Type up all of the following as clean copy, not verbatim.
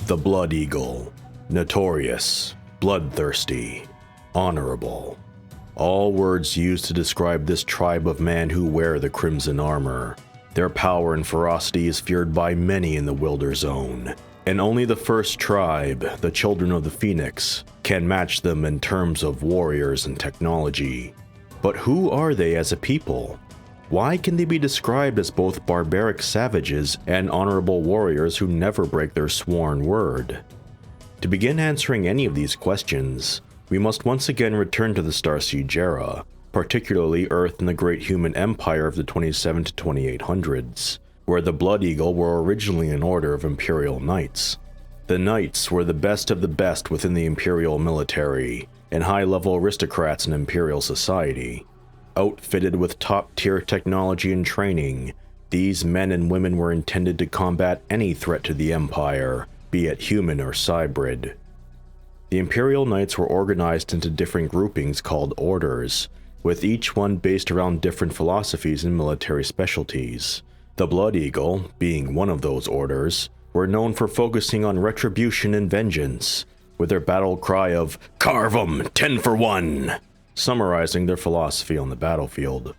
The Blood Eagle. Notorious, bloodthirsty, honorable. All words used to describe this tribe of men who wear the crimson armor. Their power and ferocity is feared by many in the Wilderzone, and only the first tribe, the Children of the Phoenix, can match them in terms of warriors and technology. But who are they as a people? Why can they be described as both barbaric savages and honorable warriors who never break their sworn word? To begin answering any of these questions, we must once again return to the Starsiege era, particularly Earth and the Great Human Empire of the 27 to 2800s, where the Blood Eagle were originally an order of Imperial Knights. The Knights were the best of the best within the Imperial military, and high-level aristocrats in Imperial society. Outfitted with top-tier technology and training, these men and women were intended to combat any threat to the Empire, be it human or cybrid. The Imperial Knights were organized into different groupings called orders, with each one based around different philosophies and military specialties. The Blood Eagle, being one of those orders, were known for focusing on retribution and vengeance, with their battle cry of "Carve 'em, 10 for 1!" summarizing their philosophy on the battlefield.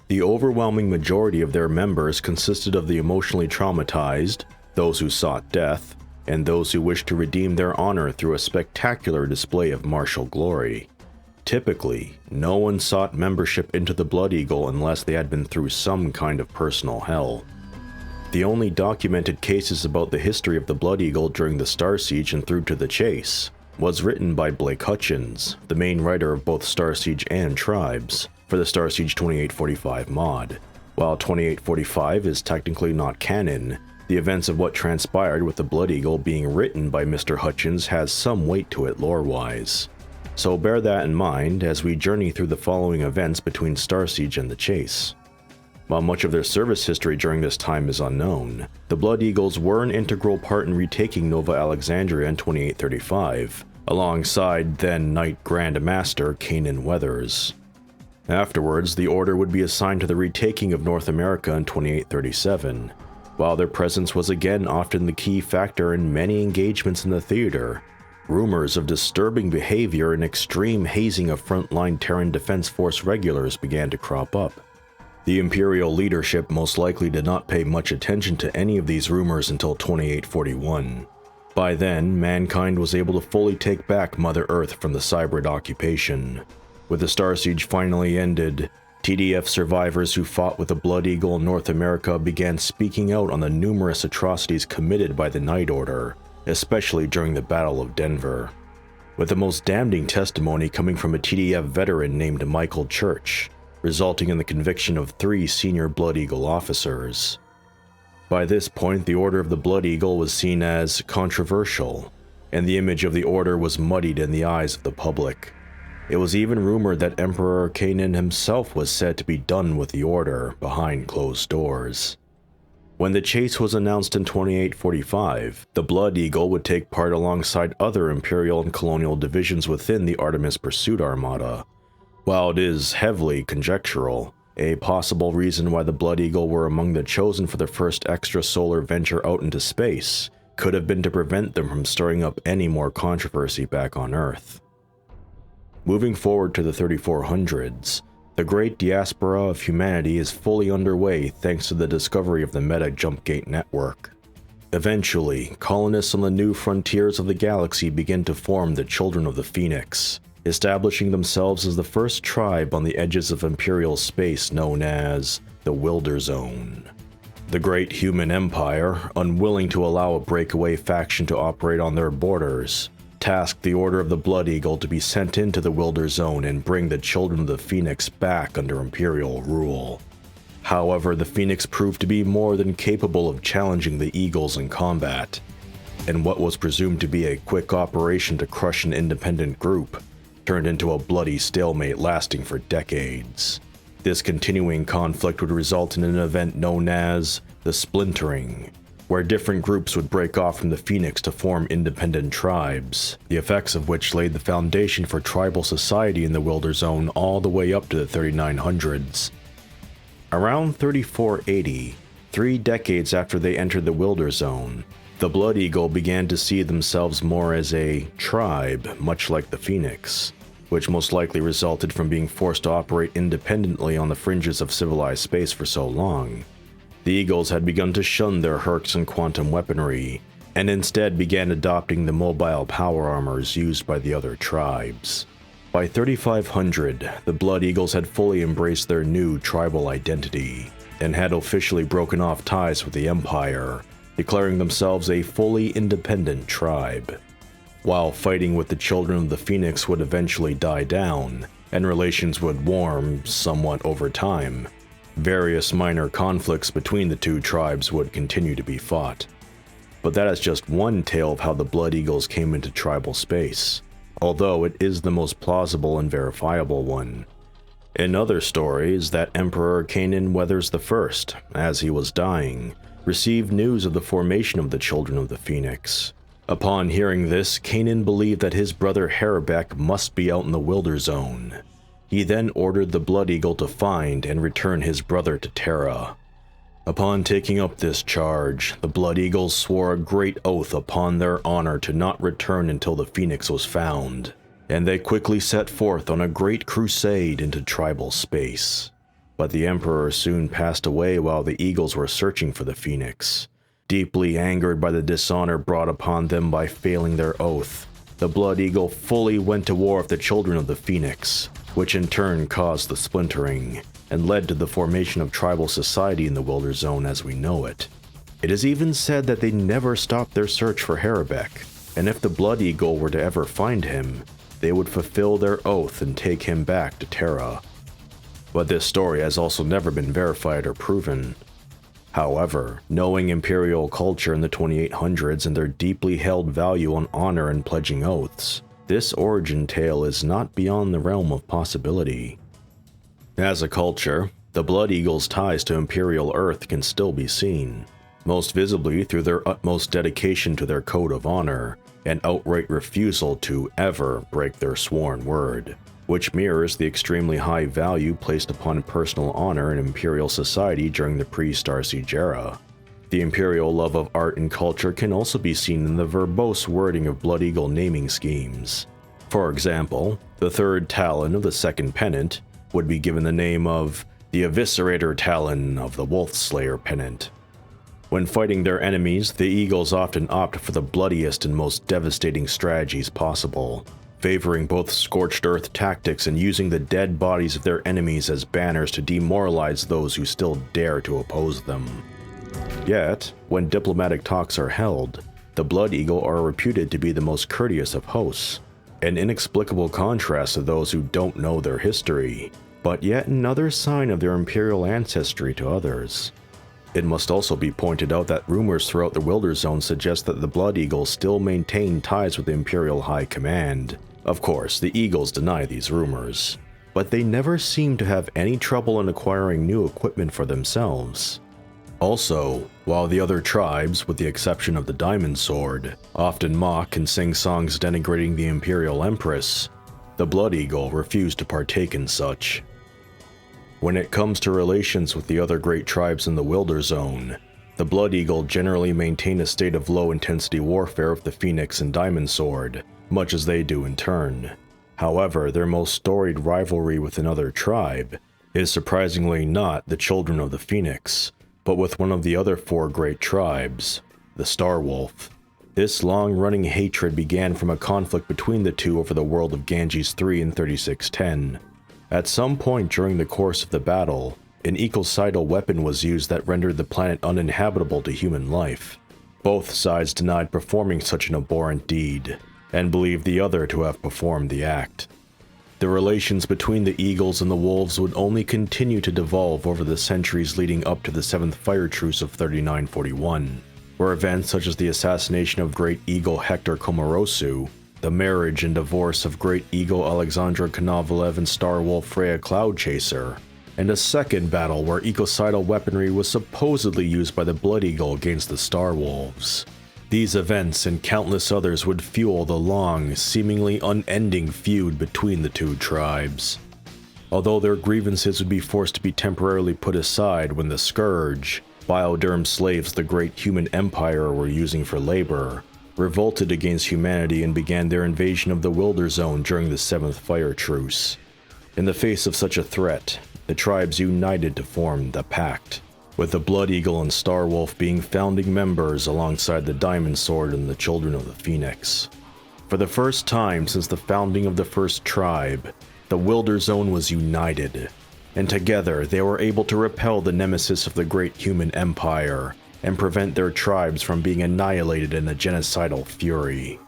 The overwhelming majority of their members consisted of the emotionally traumatized, those who sought death, and those who wished to redeem their honor through a spectacular display of martial glory. Typically, no one sought membership into the Blood Eagle unless they had been through some kind of personal hell. The only documented cases about the history of the Blood Eagle during the Starsiege and through to the chase was written by Blake Hutchins, the main writer of both Starsiege and Tribes, for the Starsiege 2845 mod. While 2845 is technically not canon, the events of what transpired with the Blood Eagle being written by Mr. Hutchins has some weight to it lore-wise. So bear that in mind as we journey through the following events between Starsiege and the chase. While much of their service history during this time is unknown, the Blood Eagles were an integral part in retaking Nova Alexandria in 2835, alongside then Knight Grand Master Kanan Weathers. Afterwards, the Order would be assigned to the retaking of North America in 2837, while their presence was again often the key factor in many engagements in the theater. Rumors of disturbing behavior and extreme hazing of frontline Terran Defense Force regulars began to crop up. The Imperial leadership most likely did not pay much attention to any of these rumors until 2841. By then, mankind was able to fully take back Mother Earth from the Cybrid occupation. With the Starsiege finally ended, TDF survivors who fought with the Blood Eagle in North America began speaking out on the numerous atrocities committed by the Night Order, especially during the Battle of Denver, with the most damning testimony coming from a TDF veteran named Michael Church, resulting in the conviction of 3 senior Blood Eagle officers. By this point, the Order of the Blood Eagle was seen as controversial, and the image of the Order was muddied in the eyes of the public. It was even rumored that Emperor Kanan himself was said to be done with the Order behind closed doors. When the chase was announced in 2845, the Blood Eagle would take part alongside other Imperial and Colonial divisions within the Artemis Pursuit Armada. While it is heavily conjectural, a possible reason why the Blood Eagle were among the chosen for their first extrasolar venture out into space could have been to prevent them from stirring up any more controversy back on Earth. Moving forward to the 3400s, the great diaspora of humanity is fully underway thanks to the discovery of the Meta Jumpgate network. Eventually, colonists on the new frontiers of the galaxy begin to form the Children of the Phoenix, establishing themselves as the first tribe on the edges of Imperial space known as the Wilderzone. The Great Human Empire, unwilling to allow a breakaway faction to operate on their borders, tasked the Order of the Blood Eagle to be sent into the Wilderzone and bring the Children of the Phoenix back under Imperial rule. However, the Phoenix proved to be more than capable of challenging the Eagles in combat, and what was presumed to be a quick operation to crush an independent group turned into a bloody stalemate lasting for decades. This continuing conflict would result in an event known as the Splintering, where different groups would break off from the Phoenix to form independent tribes, the effects of which laid the foundation for tribal society in the Wilderzone all the way up to the 3900s. Around 3480, 3 decades after they entered the Wilderzone, The Blood Eagle began to see themselves more as a tribe, much like the Phoenix, which most likely resulted from being forced to operate independently on the fringes of civilized space for so long. The Eagles had begun to shun their Hercs and quantum weaponry, and instead began adopting the mobile power armors used by the other tribes. By 3500, the Blood Eagles had fully embraced their new tribal identity, and had officially broken off ties with the Empire, declaring themselves a fully independent tribe. While fighting with the Children of the Phoenix would eventually die down, and relations would warm somewhat over time, various minor conflicts between the two tribes would continue to be fought. But that is just one tale of how the Blood Eagles came into tribal space, although it is the most plausible and verifiable one. In other stories, that Emperor Canaan Weathers I, as he was dying, received news of the formation of the Children of the Phoenix. Upon hearing this, Canaan believed that his brother Harabek must be out in the Wilderzone. He then ordered the Blood Eagle to find and return his brother to Terra. Upon taking up this charge, the Blood Eagles swore a great oath upon their honor to not return until the Phoenix was found, and they quickly set forth on a great crusade into tribal space. But the Emperor soon passed away while the Eagles were searching for the Phoenix. Deeply angered by the dishonor brought upon them by failing their oath, the Blood Eagle fully went to war with the Children of the Phoenix, which in turn caused the splintering, and led to the formation of tribal society in the Wilderzone as we know it. It is even said that they never stopped their search for Harabek, and if the Blood Eagle were to ever find him, they would fulfill their oath and take him back to Terra. But this story has also never been verified or proven. However, knowing Imperial culture in the 2800s and their deeply held value on honor and pledging oaths, this origin tale is not beyond the realm of possibility. As a culture, the Blood Eagles' ties to Imperial Earth can still be seen, most visibly through their utmost dedication to their code of honor and outright refusal to ever break their sworn word, which mirrors the extremely high value placed upon personal honor in Imperial society during the pre-Starsiege era. The Imperial love of art and culture can also be seen in the verbose wording of Blood Eagle naming schemes. For example, the third Talon of the second pennant would be given the name of the Eviscerator Talon of the Wolf Slayer pennant. When fighting their enemies, the Eagles often opt for the bloodiest and most devastating strategies possible, favoring both scorched earth tactics and using the dead bodies of their enemies as banners to demoralize those who still dare to oppose them. Yet, when diplomatic talks are held, the Blood Eagle are reputed to be the most courteous of hosts, an inexplicable contrast to those who don't know their history, but yet another sign of their imperial ancestry to others. It must also be pointed out that rumors throughout the Wilderzone suggest that the Blood Eagles still maintain ties with the Imperial High Command. Of course, the Eagles deny these rumors, but they never seem to have any trouble in acquiring new equipment for themselves. Also, while the other tribes, with the exception of the Diamond Sword, often mock and sing songs denigrating the Imperial Empress, the Blood Eagle refused to partake in such. When it comes to relations with the other great tribes in the Wilderzone, the Blood Eagle generally maintain a state of low-intensity warfare with the Phoenix and Diamond Sword, much as they do in turn. However, their most storied rivalry with another tribe is surprisingly not the Children of the Phoenix, but with one of the other four great tribes, the Starwolf. This long-running hatred began from a conflict between the two over the world of Ganges III in 3610. At some point during the course of the battle, an ecocidal weapon was used that rendered the planet uninhabitable to human life. Both sides denied performing such an abhorrent deed, and believed the other to have performed the act. The relations between the Eagles and the Wolves would only continue to devolve over the centuries leading up to the 7th Firetruce of 3941, where events such as the assassination of Great Eagle Hector Komorosu, the marriage and divorce of Great Eagle Alexandra Konovalov and Starwolf Freya Cloudchaser, and a second battle where ecocidal weaponry was supposedly used by the Blood Eagle against the Starwolves. These events and countless others would fuel the long, seemingly unending feud between the two tribes. Although their grievances would be forced to be temporarily put aside when the Scourge, Bioderm slaves the great human empire were using for labor revolted against humanity and began their invasion of the Wilderzone during the 7th Firetruce. In the face of such a threat, the tribes united to form the Pact, with the Blood Eagle and Starwolf being founding members alongside the Diamond Sword and the Children of the Phoenix. For the first time since the founding of the first tribe, the Wilderzone was united, and together they were able to repel the nemesis of the great human empire and prevent their tribes from being annihilated in a genocidal fury.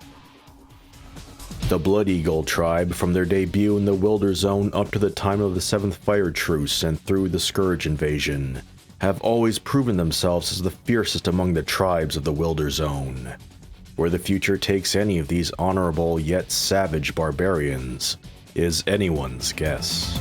The Blood Eagle tribe, from their debut in the Wilderzone up to the time of the 7th Firetruce and through the Scourge invasion, have always proven themselves as the fiercest among the tribes of the Wilderzone. Where the future takes any of these honorable yet savage barbarians is anyone's guess.